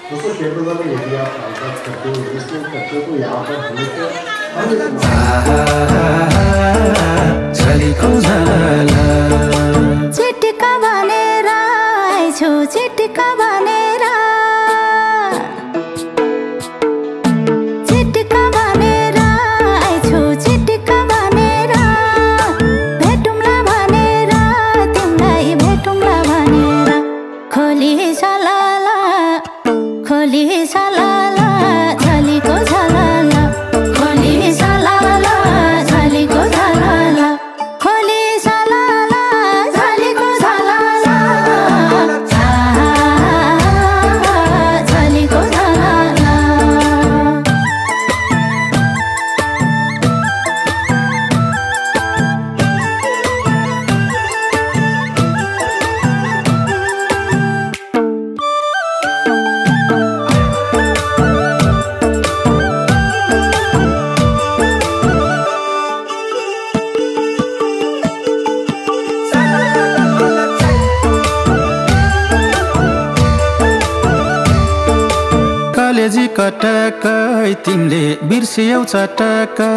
दोस्तों share programme में यदि आप कांटेक्ट करते हो इन्वेस्टमेंट करते हो तो यहाँ पर हमेशा चिटिका भनेर आइछु चिटिका भनेर चिटिका भनेर आइछु चिटिका भनेर भेटौँला भनेर तिमीलाई भेटौँला भनेर खोली सलाला झलीको झलाला खोली सलाला झलीको झलाला खोली सलाला झलीको झलाला झलीको झलाला कलेजी कटकै तिमीले बिर्सियौ चटकै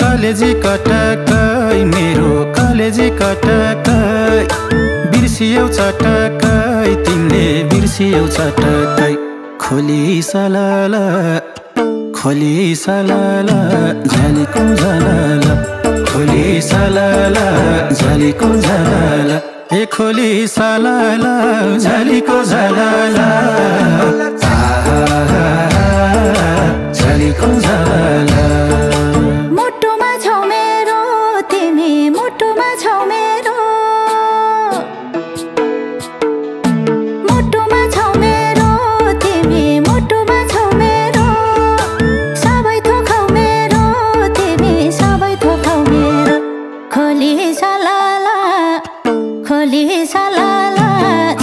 कलेजी कटकै मेरो कलेजी कटकै बिर्सियौ चटकै तिमीले बिर्सियौ चटकै खोली सलाला झलीको झलाला खोली सलाला झलीको झलाला ए खोली सलाला झलीको झलाला झलीको झलाला मुटुमा छौ मेरो तिमी मुटुमा छौ मेरो मुटुमा छौ मेरो तिमी मुटुमा छौ मेरो सबै थोकौ मेरो तिमी सबै थोकौ मेरो खोली सलाला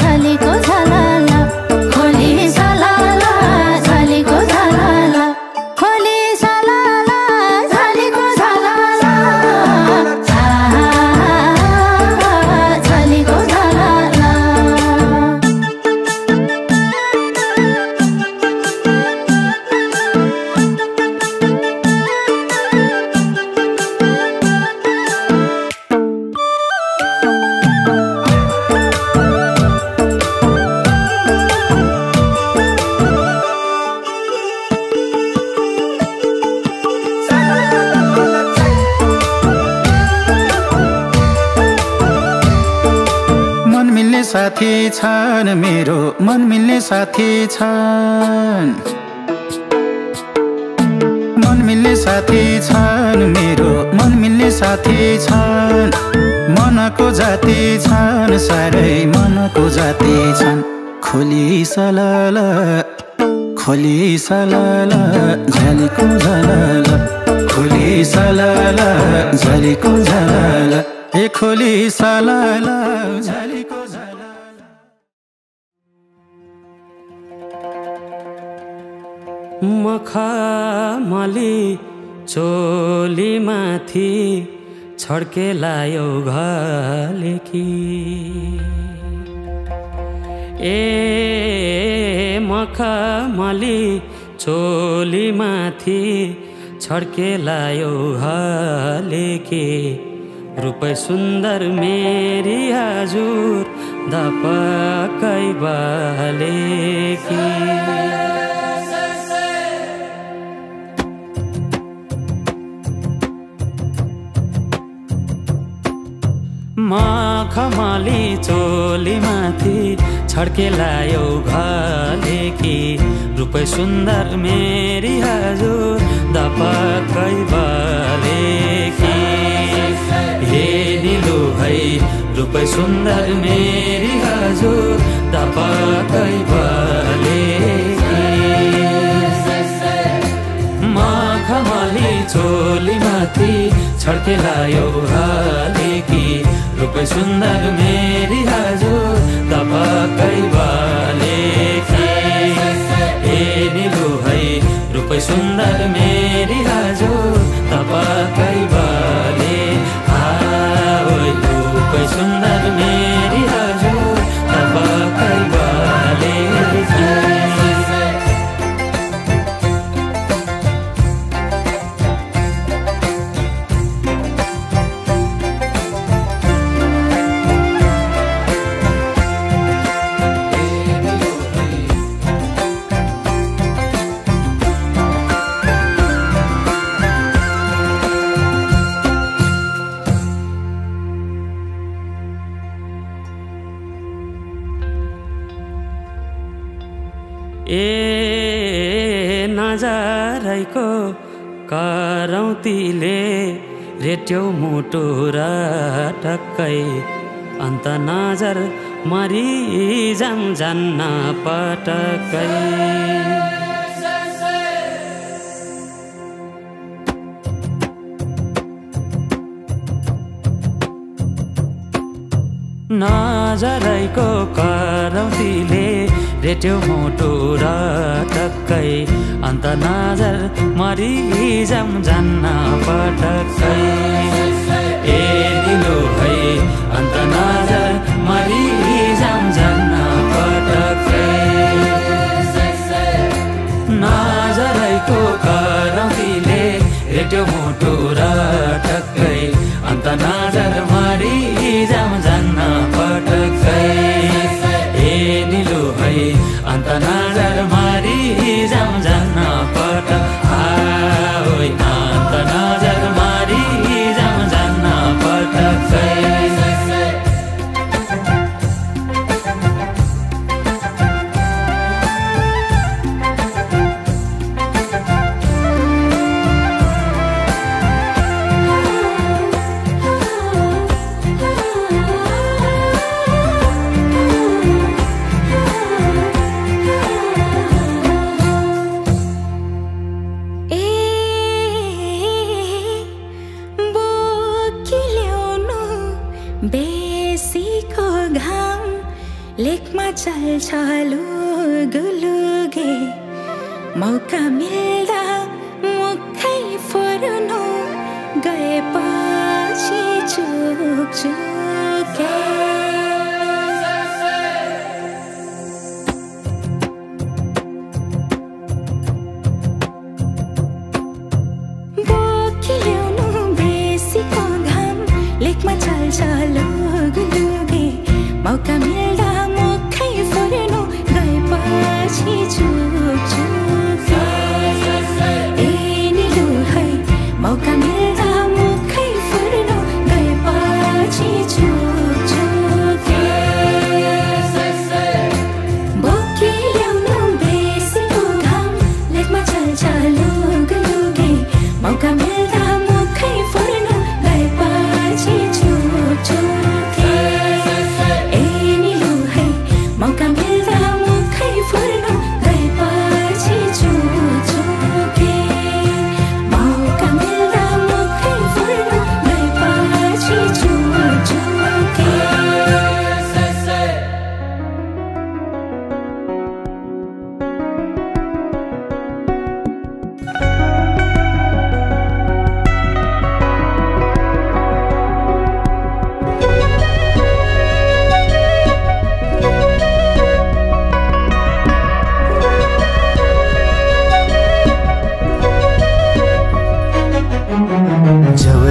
झलीको झलाला खोली सलाला झलीको झलाला खोली सलाला झलीको झलाला झलीको झलाला साथी छन् मेरो मन मिल्ने साथी छन् मन मिल्ने साथी छन् मेरो मन मिल्ने साथी छन् मनको जाति छन् साह्रै मनको जाति छन् खोली सलाला झलीको झलाला खोली सलाला झलीको झलाला ए खोली सलाला झलीको मखमली चोली माथि छड्के लायो घलेकी ए मखमली चोली माथि छड्के लायो घलेकी रूप सुन्दर मेरी हजुर दपकै बालेकी मखमली चोली माथि छड्के लायो घलेकी रूप सुन्दर मेरी हजुर दपकै बालेकी हे निलु भई रूप सुन्दर मेरी हजुर दपकै बालेकी मखमली चोली माथि छड्के लायो घलेकी रूप सुन्दर मेरी हजुर दपकै बालेकी हे निलु है रूप सुन्दर मेरी हजुर दपकै बाले रूप सुन्दर मेरी हजुर ए नजरैको करौतीले रेट्यौ मुटु र टक्कै अन्त नजर मरि जान्न पटक्कै नजरैको करौतीले रेट्यौ मुटु र टक्कै अन्त नजर मरि जान्न पटक्कै ए दिलो है अन्त नजर मरि जान्न पटक्कै नजरैको करौतीले रेट्यौ मुटु र टक्कै अन्त नजर मरि जान्न पटक्कै ए निलो है अन्त नजर मरि जान्न पटक्कै अन्त नजर मरि जान्न पटक्कै बेसीको घाम लेखमा चल्छ लुगुलुगे मौका मिल्दा मुखै फुर्नु गएपछि चुके लेखमा चल्छ लुगुलुगे मौका मिल्दा मुखै फुर्नु गएपछि चुके ए निलो है मौका मिल्दा मुखै फुर्नु गएपछि चुके बोकी ल्याउनु बेसीको घाम लेखमा चल्छ लुगुलुगे मौका मिल्दा मुखै फुर्नु गएपछि चुके ए निलो है मौका मिल्दा मुखै फुर्नु गएपछि चुके मौका मिल्दा मुखै फुर्नु गएपछि चुके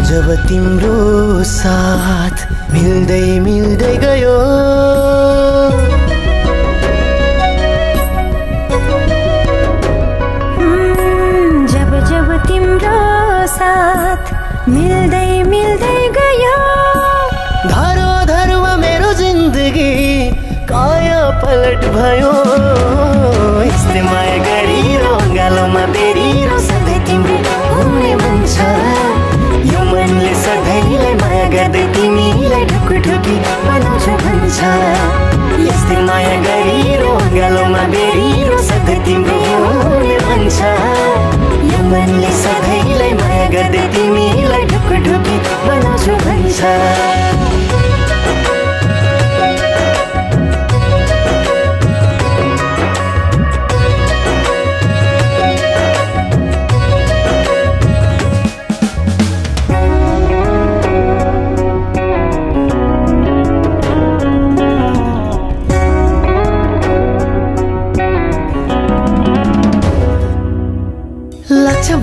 जब तिम्रो साथ मिल्दै मिल्दै गयो जब जब तिम्रो साथ मिल्दै मिल्दै गयो धरो धरमा मेरो जिन्दगी काया पलट भयो यस्तै माया गरिरो गालोमा बेरिरो सधैँ तिम्रो हुने मन छ यो मनले सधैँलाई माया गर्दै तिमीलाई ढुकुढुकी बनाउँछ भन्छ यस्तै माया गरिरो गालोमा बेरिरो सधैँ तिम्रो हुने मन छ यो मनले सधैँलाई माया गर्दै तिमीलाई ढुकुढुकी बनाउँछ भन्छ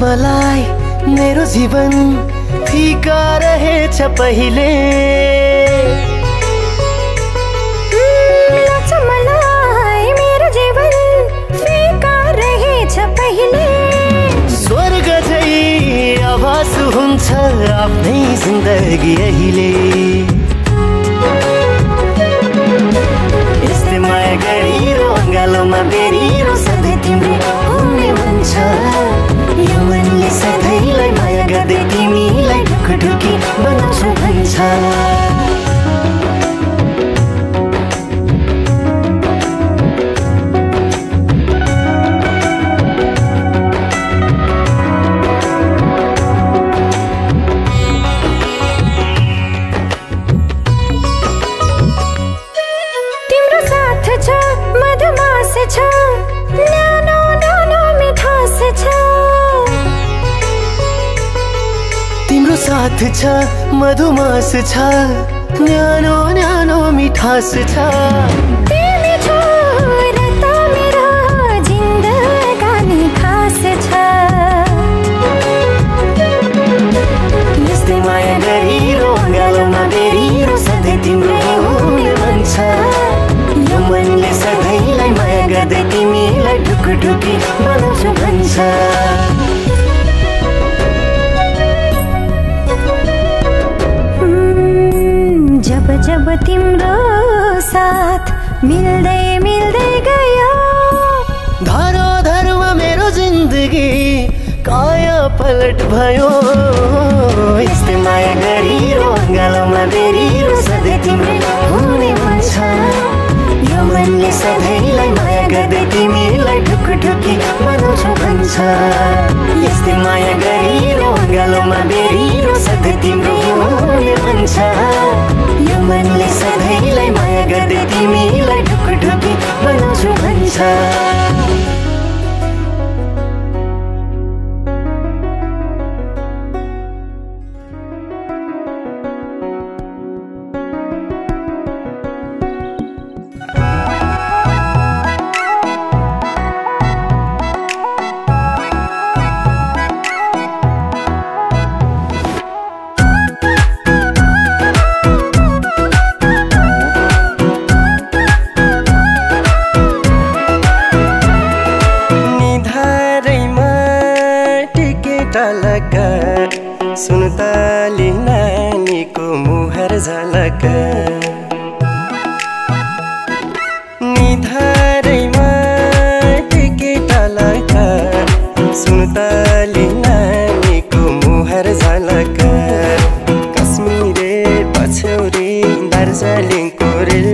मलाई मेरो जीवन फिका रहेछ पहिले मलाई मेरो जीवन फिका रहेछ पहिले स्वर्ग झै आभास हुन्छ आफ्नै जिन्दगी अहिले यस्तै माया गरिरो गालोमा बेरिरो सधैँ छ मधुमास छ न्यानो न्यानो मिठास छ तिम्रो साथ छ मधुमास छ न्यानो न्यानो मिठास छ तिमी छौ र त मेरो जिन्दगानी खास छ यस्तै माया गरिरो गालोमा बेरिरो सधैँ तिम्रो हुने मन छ यो मनले सधैँलाई माया गर्दै तिमीलाई ढुकढुकी बनाउँछु भन्छ जब जब तिम्रो साथ मिल्दै मिल्दै गयो धरोधरमा मेरो जिन्दगी काया पलट भयो यस्तै माया गरिरो गालोमा बेरिरो सधैँ तिम्रो हुने मन छ यो मनले सधैँलाई माया गर्दै तिमीलाई ढुकढुकी बनाउँछु भन्छ यस्तै माया गरिरो गालोमा बेरिरो सधैँ तिम्रो हुने मन छ यो मनले सधैँलाई माया गर्दै तिमीलाई ढुकढुकी बनाउँछु भन्छ सुनताली नानीको मुहार झलक निधारैमा टिकेट लका सुनताली नानीको मुहार झलक कश्मीरे पछ्यौरी दार्जिलिङको रेल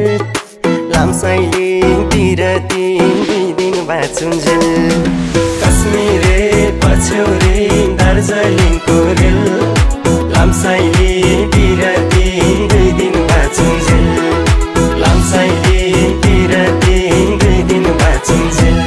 लामसाइली बिरती 2 दिन बाँचुन्जेल कश्मीरे पछ्यौरी दार्जिलिङको रेल लामसाइली बिरती 2 दिन बाँचुन्जेल लामसाइली बिरती 2 दिन बाँचुन्जेल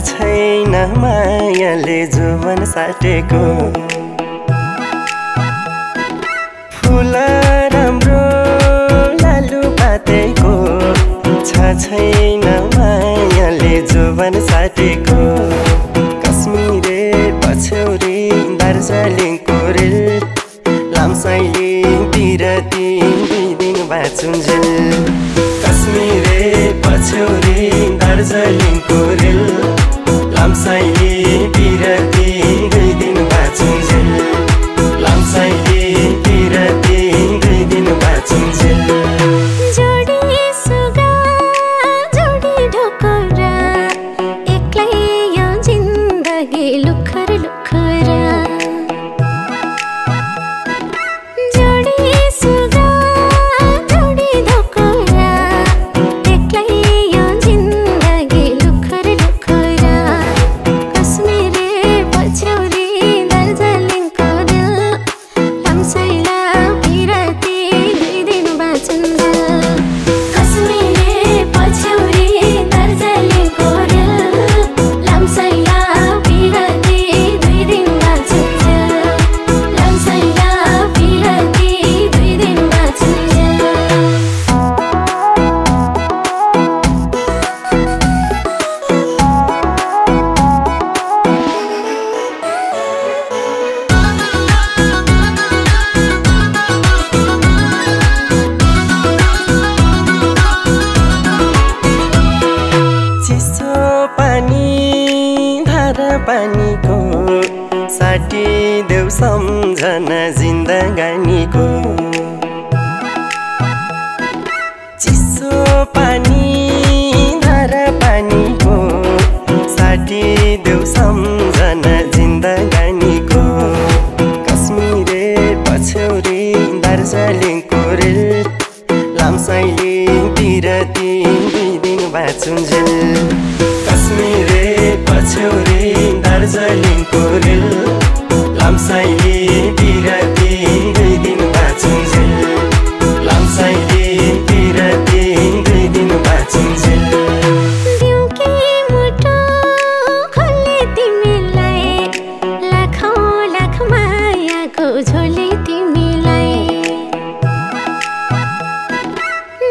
छैन मायाले जुवन साटेको फुल राम्रो लालु पातेको छैन मायाले जुवन साटेको कश्मीरे पछ्यौरी दार्जिलिङको रेल लामसाइली बिरती 2 दिन बाँचुन्जेल कश्मीरे पछ्यौरी दार्जिलिङको रेल लामसाइली बिरती 2 दिन बाँचुन्जेल लामसाइली बिरती 2 दिन बाँचुन्जेल जोडी सुगा जोडी ढोकरा एक्लै यो जिन्दगी लुखर लुखर जोडी सुगा जोडी ढोकरा एक्लै यो जिन्दगी लुखर लुखर पानीको साठी देऊ सम्झना जिन्दगानीको चिसो पानी धारा पानीको साठी देऊ सम्झना जिन्दगानीको कश्मीरे पछौरी दार्जिलिङको रेल लामसाइले बिरती 2 दिन बाँचुन्जेल कश्मीरे पछौरी दार्जिलिङको रेल लामसाइले बिरती 2 दिन बाँचुन्जेल लामसाइले बिरती 2 दिन बाँचुन्जेल दिउके मुटु खोले तिमीलाई लाखौं लाख मायाको झोली तिमीलाई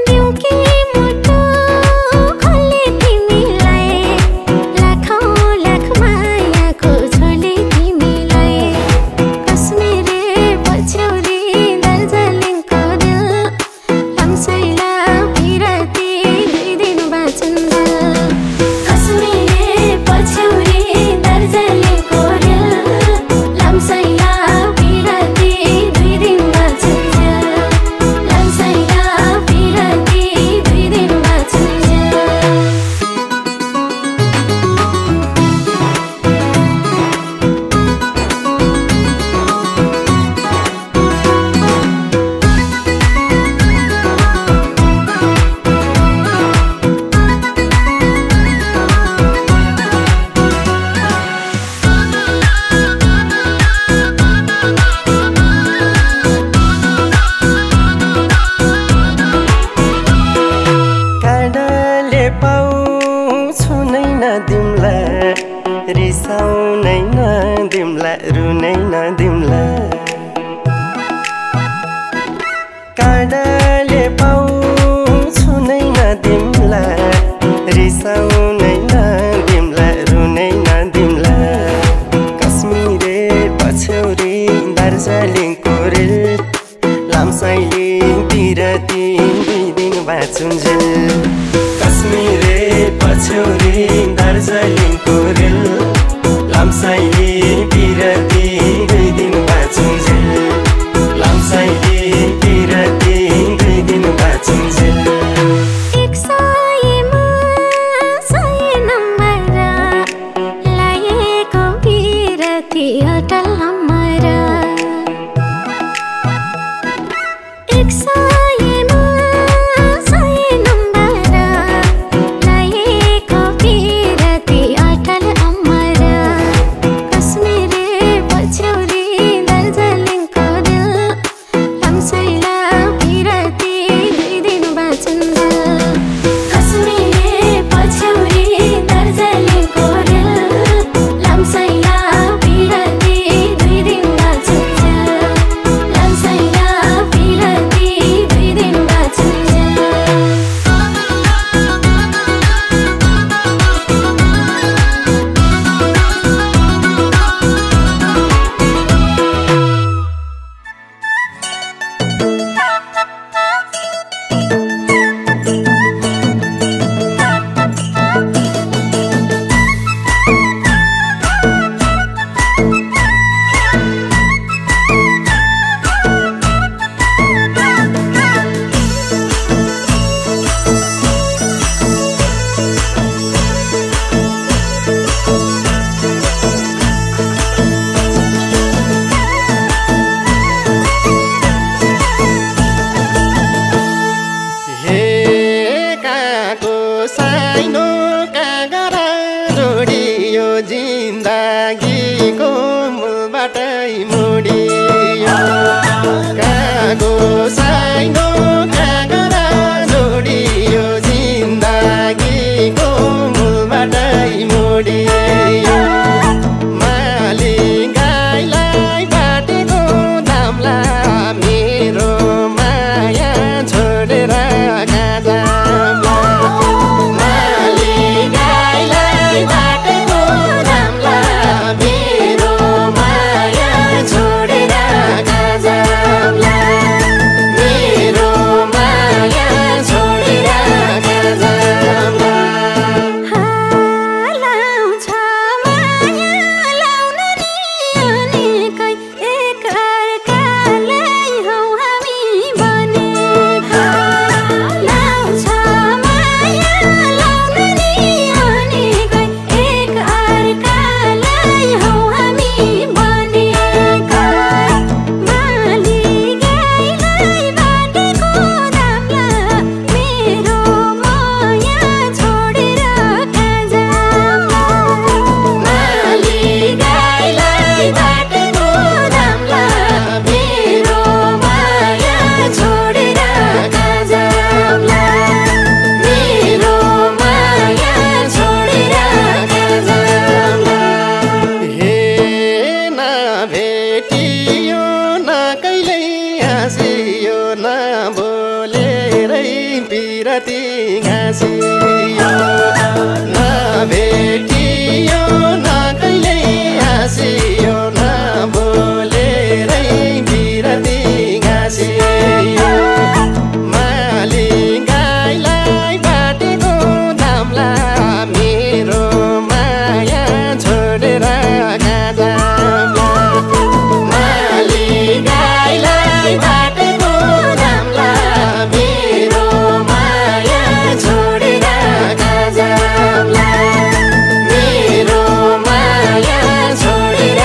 दिउके मुटु खोले तिमीलाई लाखौं लाख मायाको झोली तिमीलाई कश्मीरे पछौरी दार्जिलिङको रेल लामसाइला बिरती 2 दिन बाँचुन्जेल कश्मीरे पछौरी दार्जिलिङको रेल लामसाइला बिरती 2 दिन बाँचुन्जेल लामसाइला बिरती 2 दिन बाँचुन्जेल काँडाले पाउँछु नै नदिम्ला रिसाउनै नदिम्ला रुनै नदिम्ला काँडाले पाउँछु नै नदिम्ला रिसाउनै नदिम्ला रुनै नदिम्ला कश्मीरे पछौरी दार्जिलिङको रेल लामसाइले बिरती 2 दिन बाँचुन्जेल कश्मीरे पछौरी दार्जिलिङको रेल लामसाइले बिरती 2 दिन बाँचुन्जेल लामसाइले बिरती 2 दिन बाँचुन्जेल एक सयमा 100 नम्बर लाएको बिरती अटल अमर एक सयमा 100 नम्बर लाएको बिरती अटल अमर बोलेरै पिरती घाँसियो नभेटियो न कहिल्यै हाँसियो नबोलेरै पिरती घाँसियो माली गाईलाई बाटेको दामला मेरो माया छोडेर कहाँ जाम्ला माली गाईलाई बाटेको दामला मेरो माया छोडेर कहाँ जाम्ला मेरो माया छोडेर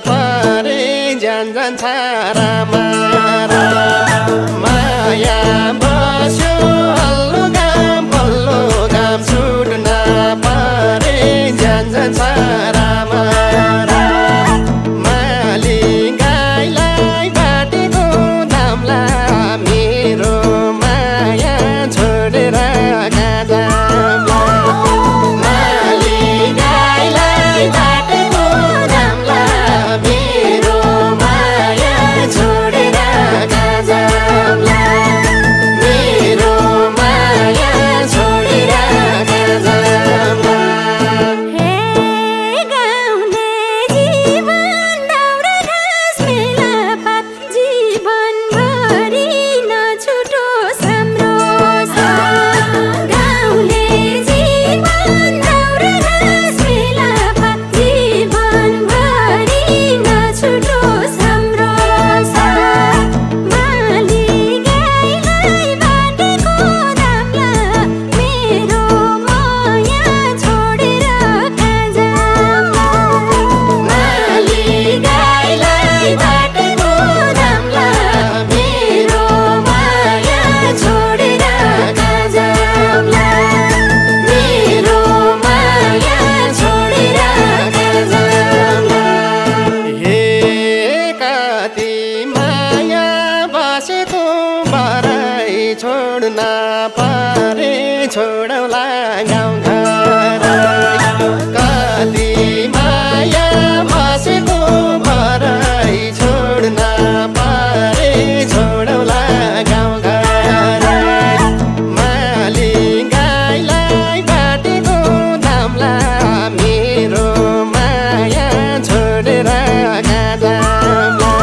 परे जान जान्छ रामा माया बस्यो हल्लो घाम छुट्न परे जान जान्छ रामा माली गाईलाई बाटेको दामला मेरो माया छोडेर गाजामला माली गाईलाई बाटेको दामला मेरो माया छोडेर गाजामला मेरो माया छोडेर गाजामला हे गाउँले जीवन दाउरा घाँस मेलापात जीवनभरि नछुटोस् हाम्रो साथ गाउँले जीवन दाउरा घाँस मेलापात जीवनभरि नछुटोस् हाम्रो साथ माली गाईलाई बाटेको दामला मेरो माया छोडेर गाजामला माली गाईलाई बाटेको दामला मेरो माया छोडेर गाजामला मेरो माया छोडेर गाजामला हे कति माया बसेको बराई छोड्न परे छोडौला गाउँघर कति माया बसेको बराई छोड्न परे छोडौला गाउँघर माली गाईलाई बाटेको दामला मेरो माया छोडेर गाजामला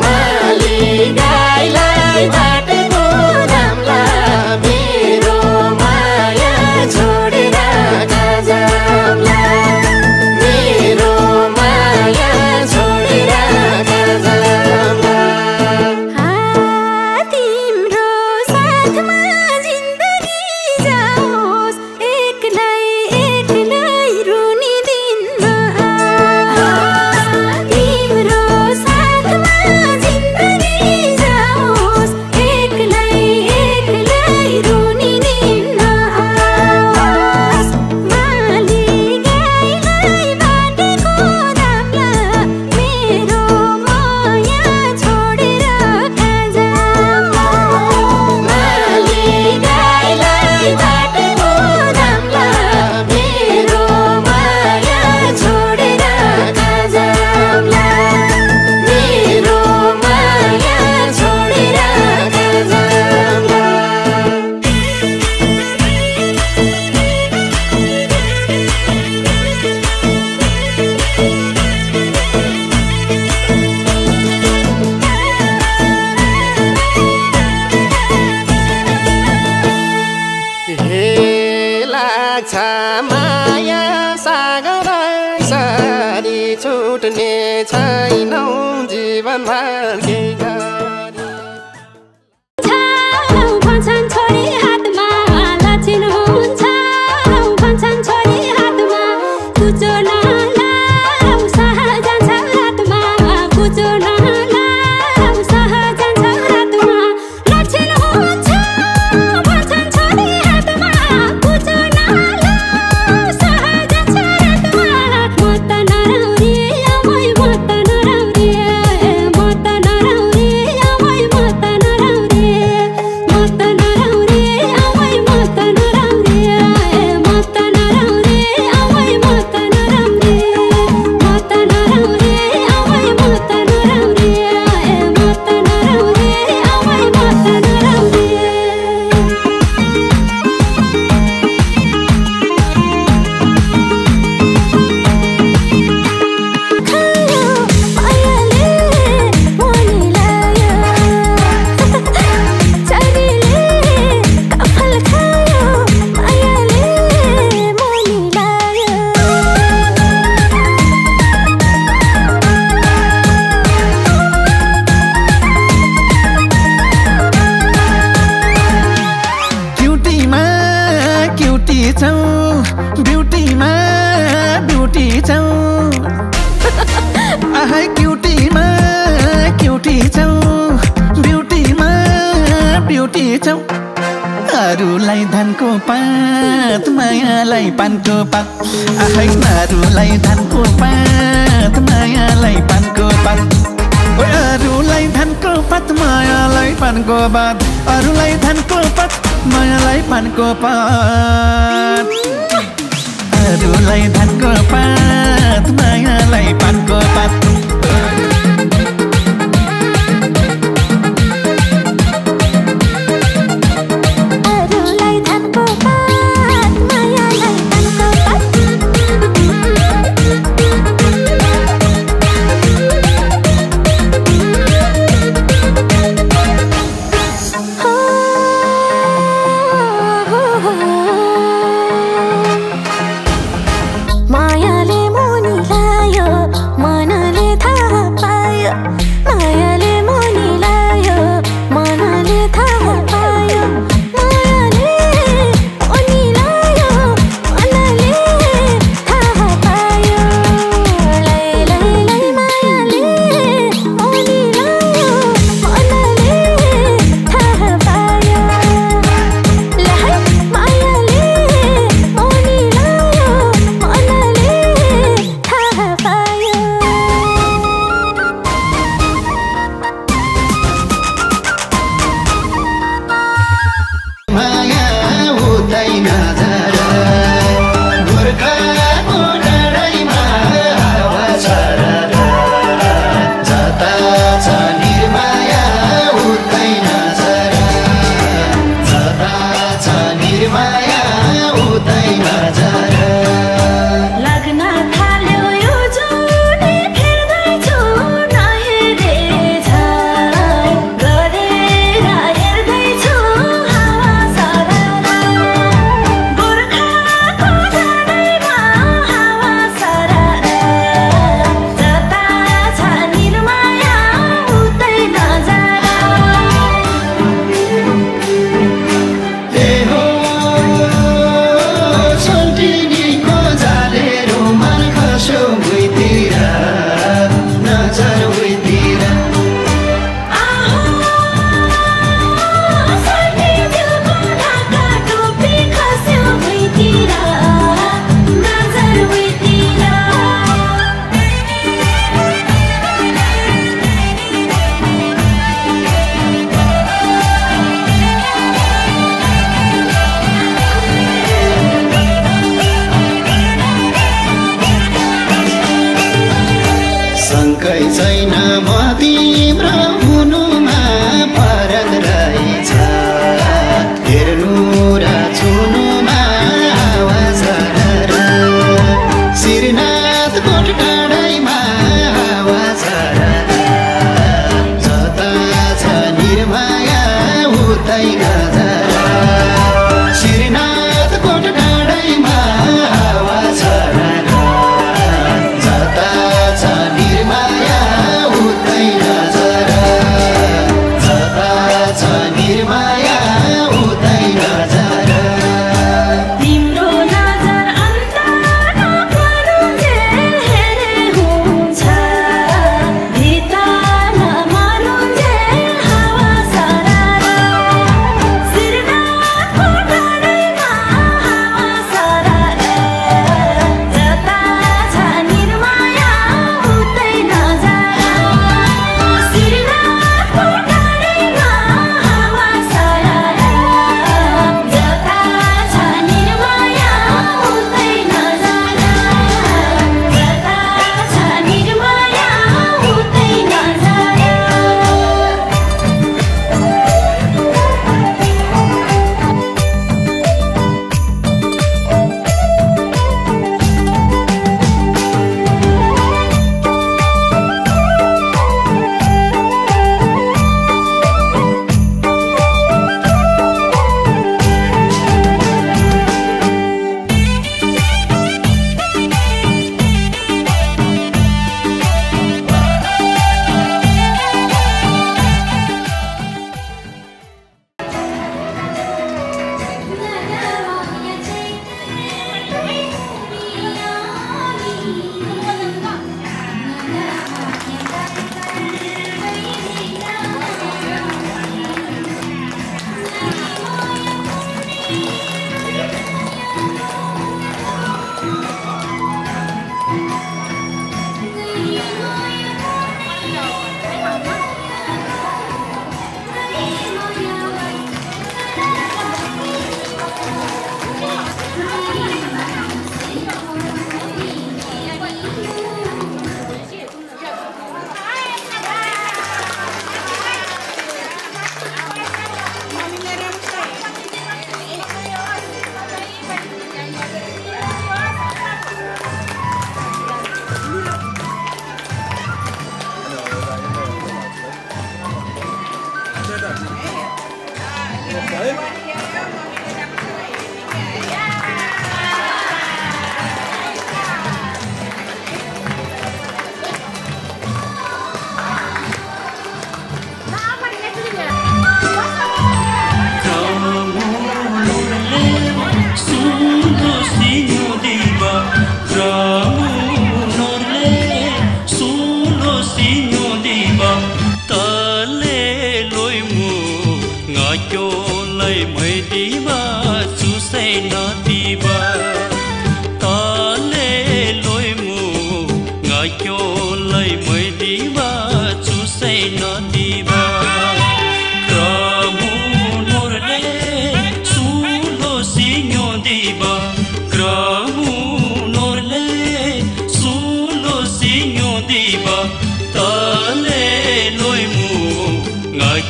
माली गाईलाई बाटेको दामला मेरो माया छोडेर गाजामला मेरो माया छोडेर गाजामला तिम्रो साथमा जिन्दगी जाओस् एक्लै रुनिदिन्न तिम्रो साथमा जिन्दगी जाओस् एक्लै रुनिदिन्न माली गाईलाई बाटेको दामला मेरो माया छोडेर गाजामला माली गाईलाई बाटेको दामला मेरो माया छोडेर गाजामला मेरो माया छोडेर गाजामला हे लाग्छ माया सागर सरी छुट्ने छैनौ जीवनभर केही गरी भन्छन् छोरी हातमा लक्षण हुन्छ भन्छन् छोरी हातमा कुचो नलाउ सह जान्छ रातमा कुचो नलाउ सह जान्छ रातमा लक्षण हुन्छ भन्छन् छोरी हातमा कुचो नलाउ सह जान्छ रातमा म त नराउरी अमै म त नराउरी म त नराउरी अमै म त नराउरी म त नराउरी अमै म त नराउरी म त नराउरी अमै म त नराउरी म त नराउरी अमै म त नराउरी म त नराउरी अमै म त नराउरी खायो मायाले मनिलायो चरीले कफल खायो मायाले मनिलायो क्युटीमा क्युटी छौ ब्युटीमा ब्युटी छौ आहै क्युटीमा क्युटी छौ ब्युटीमा ब्युटी छौ अरूलाई धनको पात मायालाई पानको पात आहै अरूलाई धनको पात मायालाई पानको पात अरूलाई धनको पात मायालाई पानको पात अरूलाई धनको पात मायालाई पानको पात अरूलाई धनको पात मायालाई पानको पात मायाले मोनी लायो मनले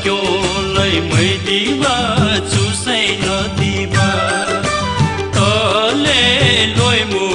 क्योलाई मैदीमा चुसै नदीमा तले लोइमु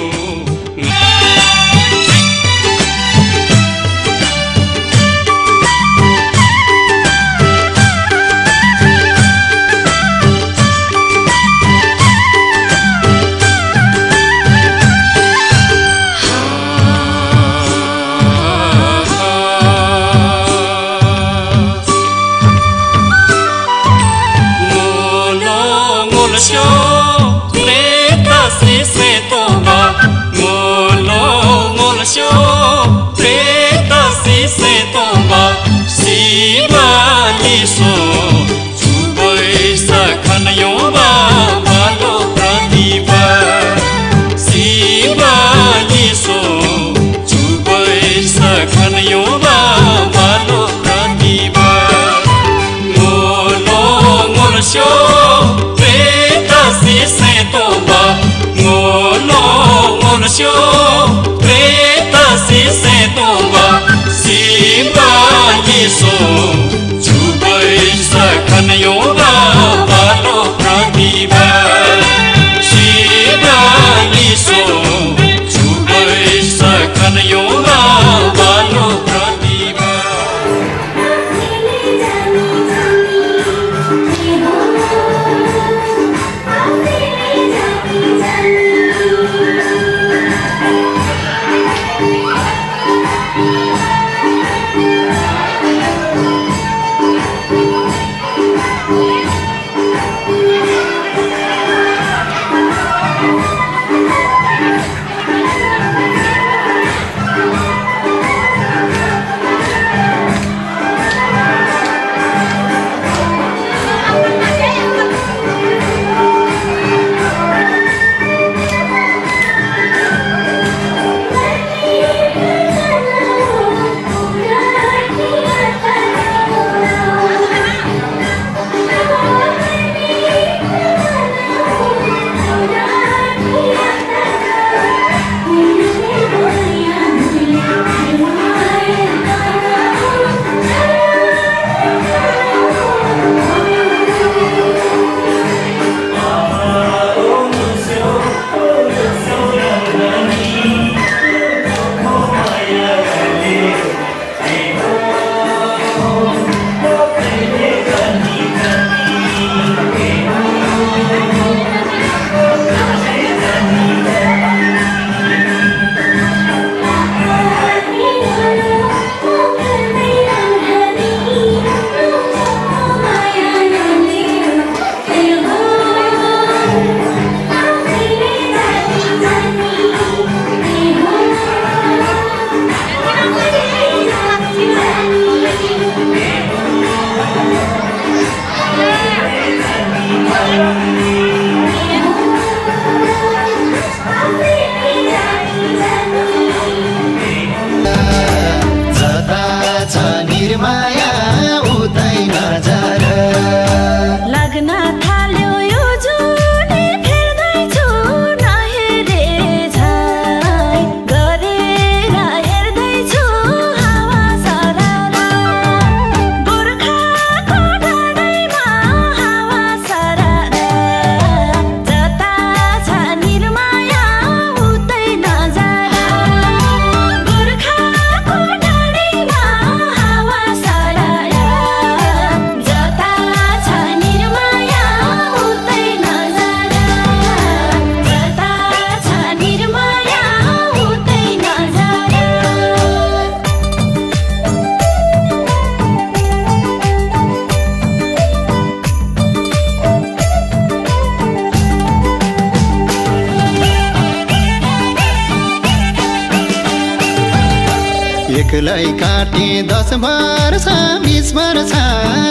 एक्लै काटे 10 वर्ष 20 वर्ष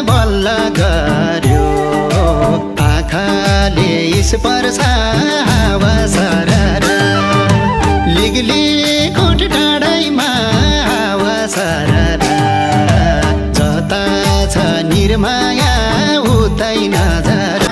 बल्ल गर्यो आँखाले स्पर्श हावा सरर लिगली कोट डाँडैमा हावा सरर जता छ निर्माया उतै नजर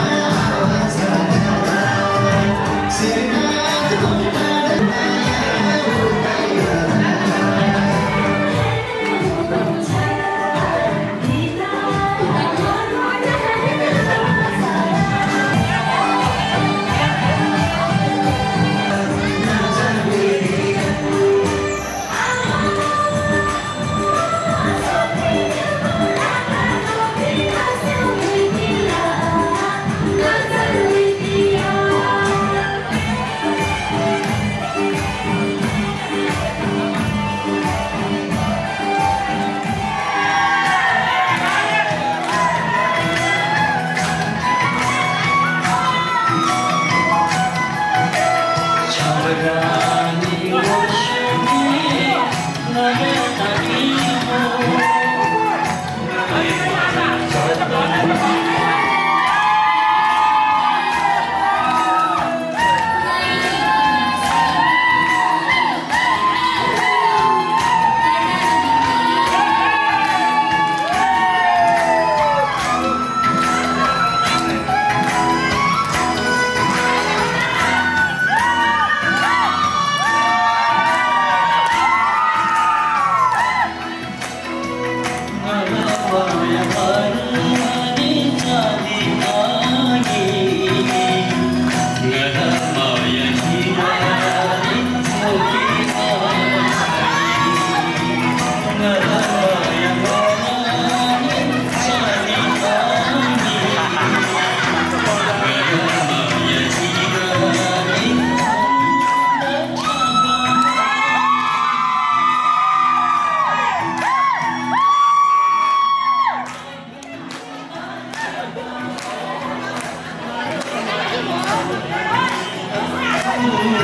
From my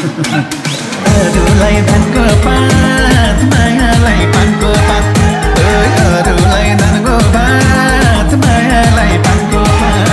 अरूलाई धनको पात मायालाई पानको पात अरूलाई धनको पात मायालाई पानको पात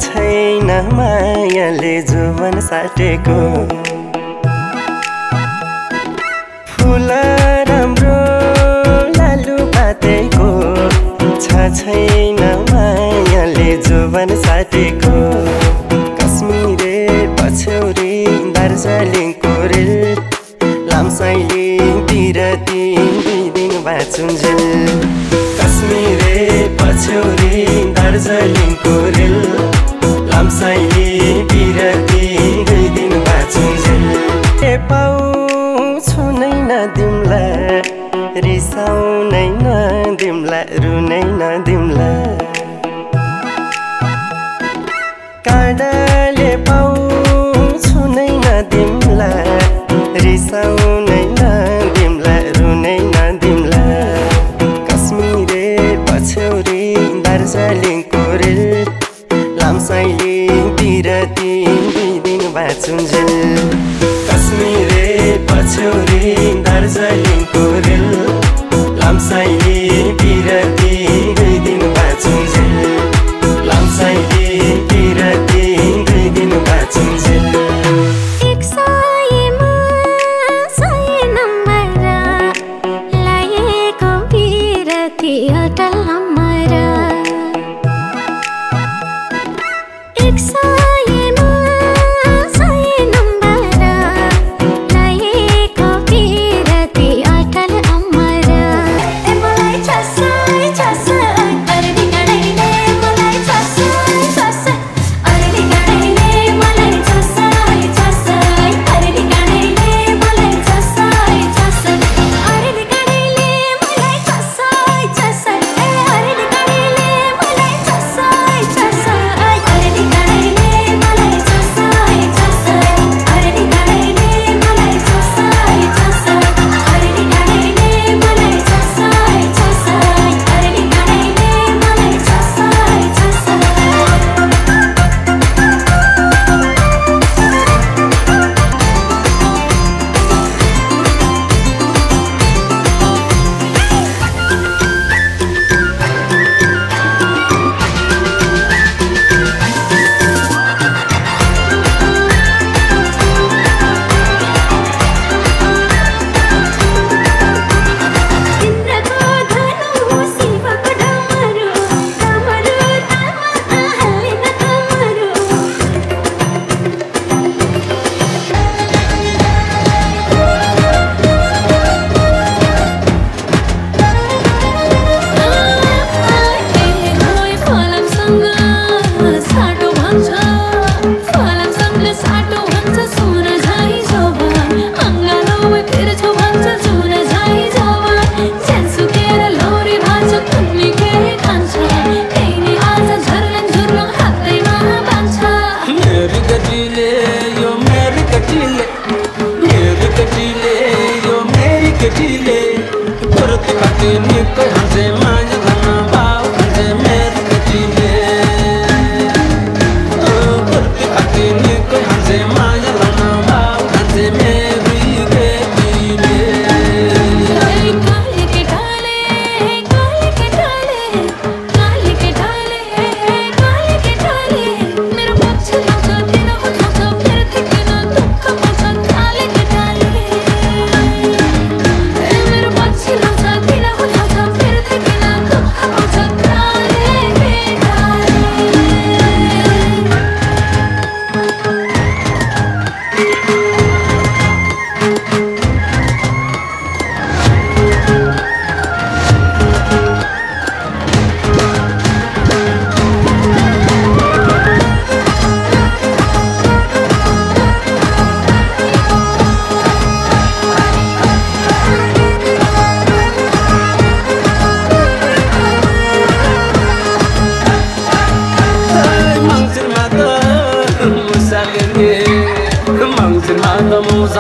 छैन मायाले जुवन साटेको फुल राम्रो लालु पातेको छैन मायाले जुवन साटेको कश्मीरे पछ्यौरी दार्जिलिङको रेल लामसाइली बिरती 2 दिन बाँचुन्जेल कश्मीरे पछ्यौरी दार्जिलिङको रेल लामसाइली बिरती 2 दिन बाँचुन्जेल पाउँछु नै नदिम्ला रिसाउनै नदिम्ला रुनै नदिम्ला काँडाले पाउँछु नै नदिम्ला रिसाउनै नदिम्ला रुनै नदिम्ला कश्मीरे पछ्यौरी दार्जिलिङको रेल लामसाइली बिरती 2 दिन बाँचुन्जेल कश्मीरे पछ्यौरी दार्जिलिङको रेल लामसाइली बिरती 2 दिन बाँचुन्जेल लामसाइली बिरती 2 दिन बाँचुन्जेल अटल हमारा एक सायमा साय नम्बर लाएको बिरती अटल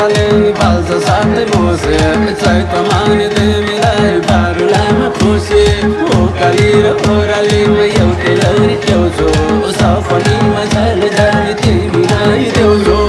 ओराले बाल्छ साथै मोसे चैत माग्ने तिमीलाई बारुलामा खुसी ओकाली र ओरालीमा एउटै लौरी ल्याउँछौ सफलीमा झल जाने तिमीलाई देउँछौ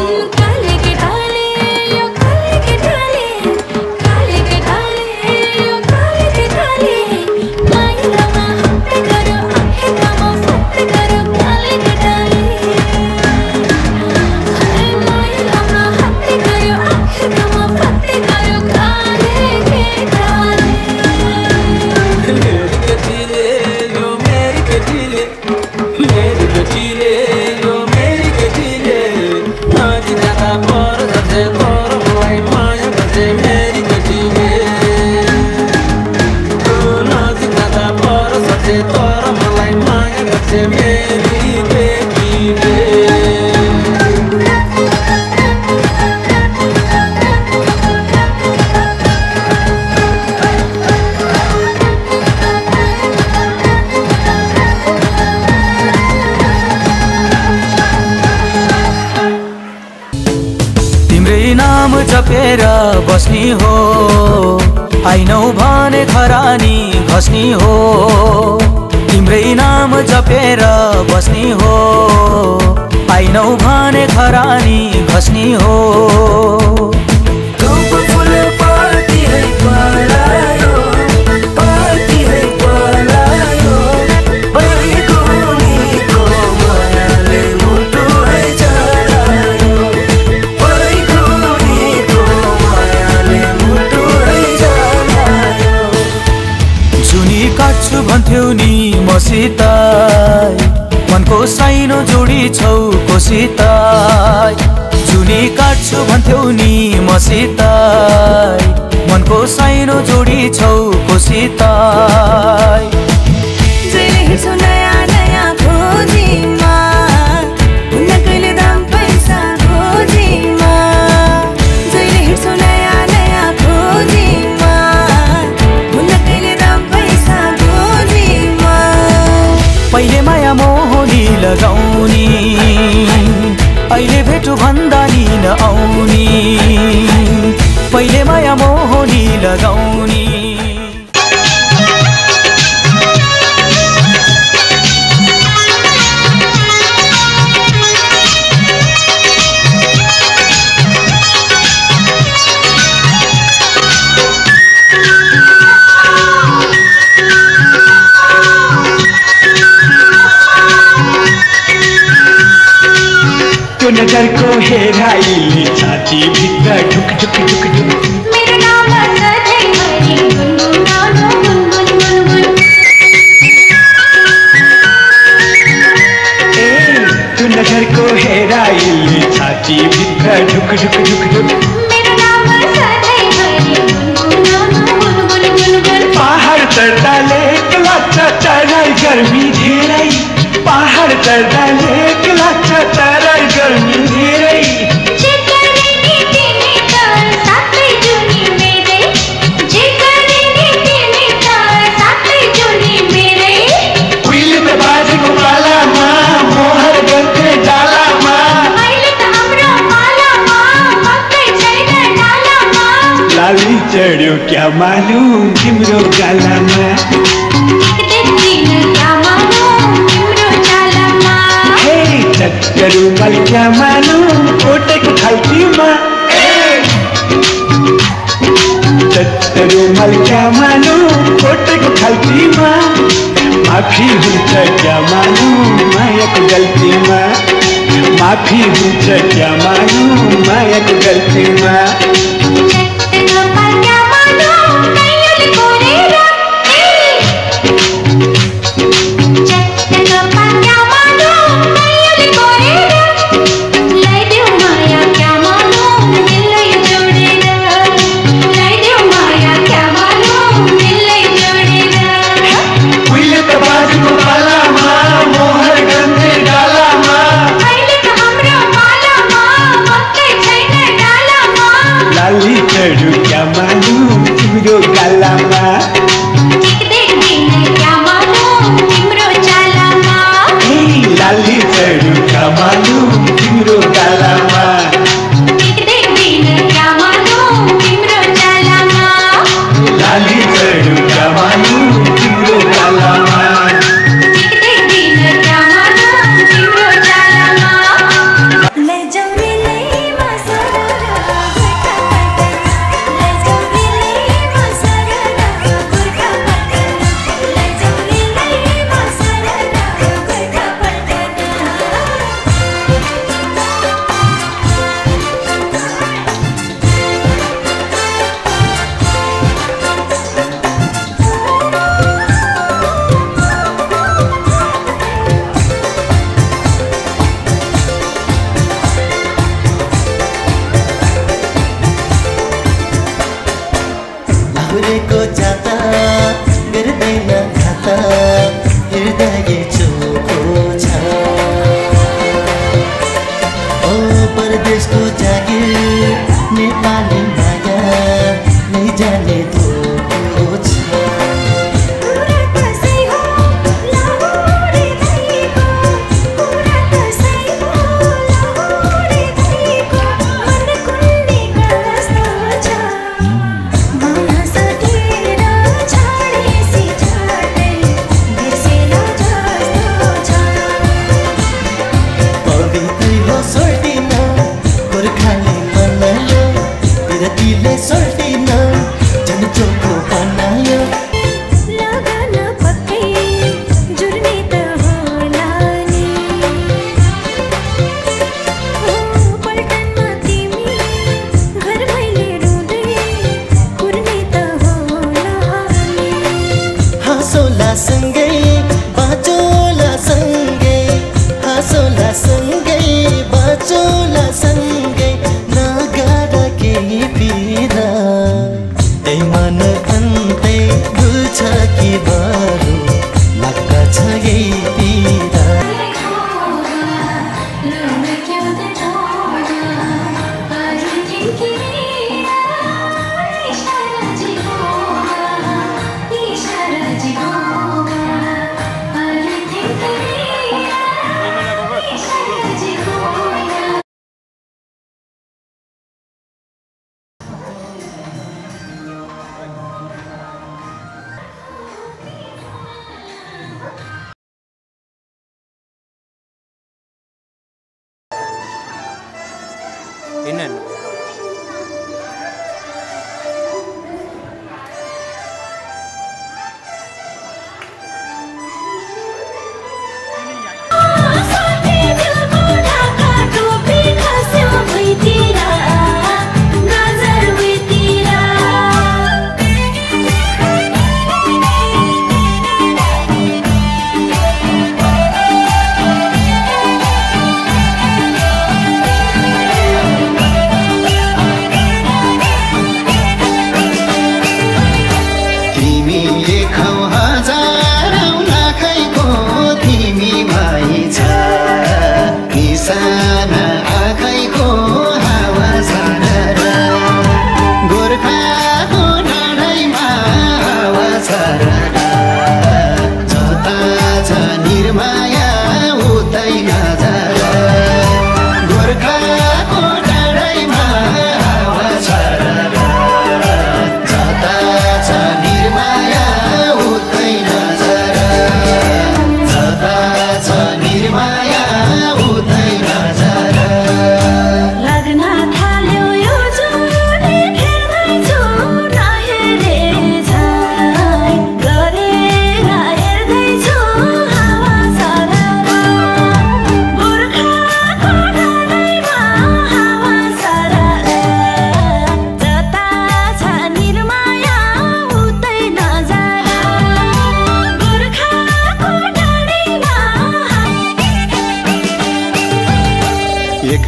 जपेर बस्नी हो आइनौ भने खरानी घस्नी हो तिम्रै नाम जपेर बस्नी हो आइनौ भने खरानी घस्नी हो भन्थ्यौ नि मसित मनको साइनो जोडी छौ कोसित जुनी काट्छु भन्थ्यौ नि मसित मनको साइनो जोडी छौ कोसित पहिले माया मोहनी लगाउनी अहिले भेटु भन्दा नि नआउनी पहिले माया मोहनी लगाउनी नजरको हेराइले छाती भित्र ढुक ढुक ढुक ढुक मेरो नाम सधैँभरि गुनगुनाउनु गुनगुन ए त्यो नजरको हेराइले छाती भित्र ढुक ढुक ढुक ढुक मेरो नाम सधैँभरि गुनगुनाउनु गुनगुन पहाड चढ्दाले लाग्छ चढाइ गर्मी धेरै पहाड चढ्दाले लाग्छ चढाइ गर्मी धेरै उहिले त बाजेको पालामा मोहर गर्थे डालामा अहिले त हाम्रो पालामा मकै छैन डालामा लाली चढ्यो क्या मानु तिम्रो गालामा चट्टरु मल क्या मानु ओटेको खाल्टीमा चट्टरु मल क्या मानु ओटेको खाल्टीमा माफी हुन्छ क्या मानु मायाको गल्तीमा माफी हुन्छ क्या मानु मायाको गल्तीमा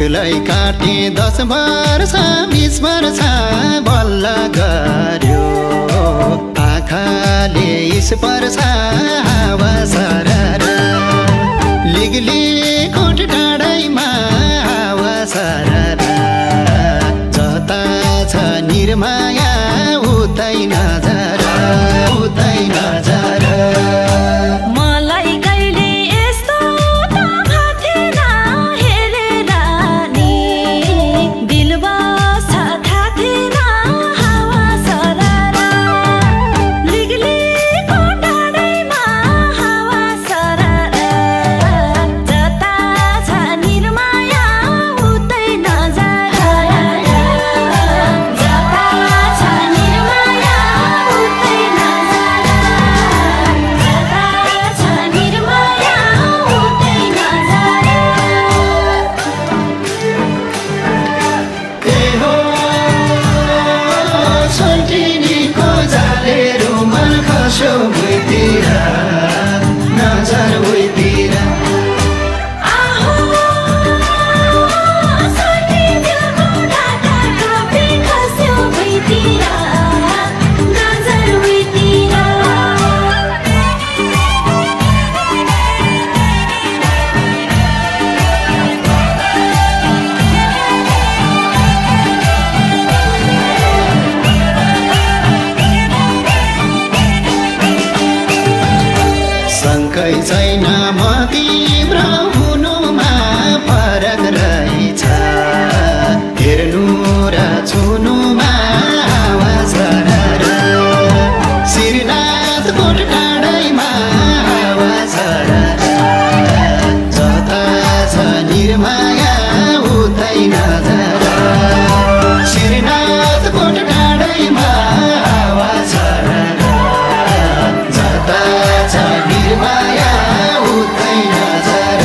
एक्लै काटे 10 वर्ष 20 वर्ष बल्ल गर्यो आँखाले स्पर्श हावा सरर लिगली कोट डाँडैमा हावा सरर जता छ निर्माया उतै नजर उतै नजर छैन म तिम्रो हुनुमा फरक रहेछ हेर्नु र छुनुमा हावा सरर श्रीनाथ कोट डाँडैमा हावा सरर जता छ निर्माया उतै नजर श्रीनाथ कोट डाँडैमा हावा सरर जता छ निर्माया उतै नजर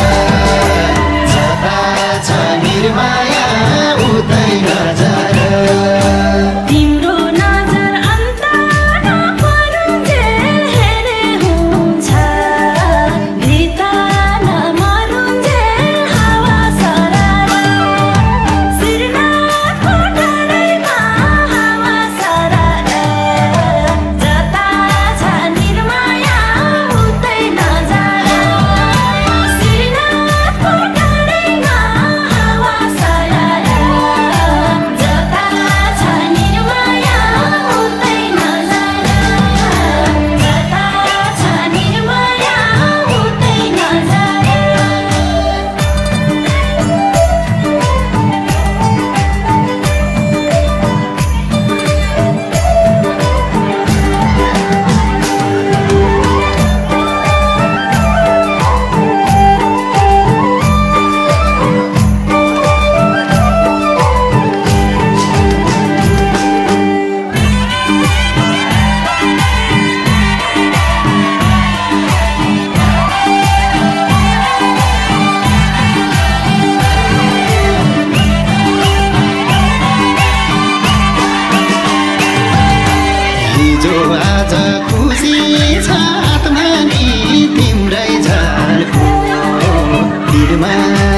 भिडमा